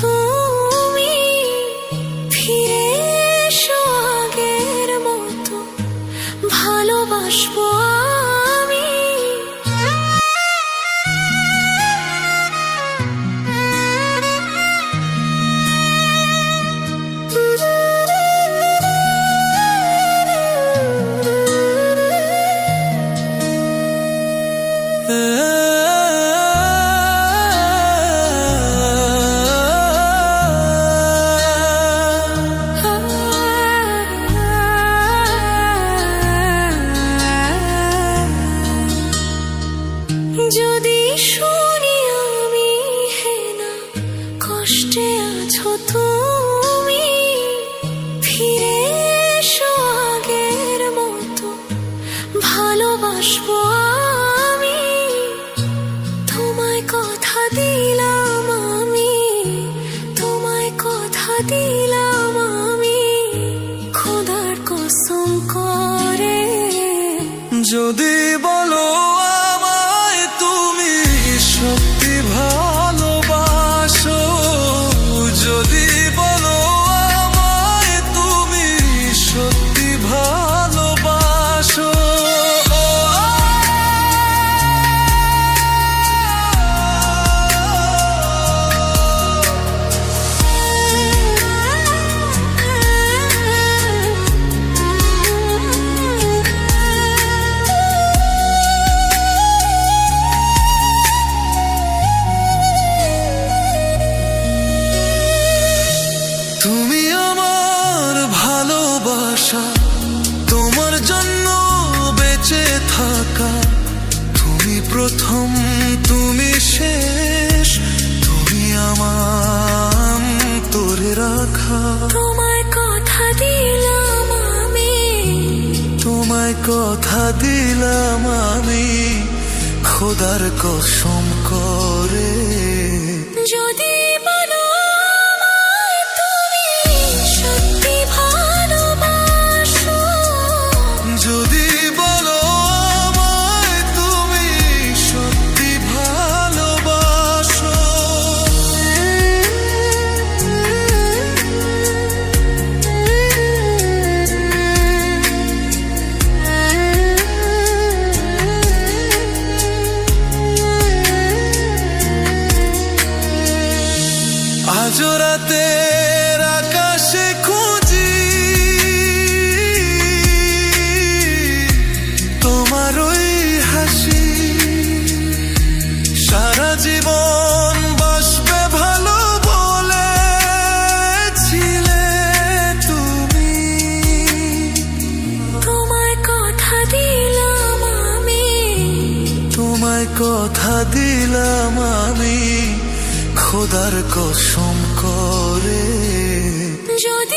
তুমি, ফিরে এসো আগের মতো, ভালোবাসবো আমি। যদি শুনি আমি হেনা কষ্টে আছো তুমি, ফিরে এসো আগের মতো, ভালোবাসবো আমি। তোমায় কথা দিলাম আমি, তোমায় কথা দিলাম আমি, খোদার কসম করে। যদি বলো আমায় তুমি সত্যি ভালোবাসো, যদি বলো আমায় তুমি সত্যি ভালোবাসো, তুমি আমার ভালোবাসা, তোমার জন্য বেঁচে থাকা, তুমি প্রথম তুমি শেষ, তুমি আমার তোরে রাখা। তোমায় কথা দিলাম আমি, তোমায় কথা দিলাম আমি, খোদার কসম করে। যদি বলো আমায় তুমি সত্যি ভালোবাসো, যদি বলো আমায় তুমি সত্যি ভালোবাসো, আজ রাতের আকাশে খুঁজি তোমার ওই হাসি, সারা জীবন বাসবে ভালো বলেছিলে তুমি। তোমায় কথা দিলাম আমি, তোমায় কথা দিলাম আমি, খোদার কসম করে। যদি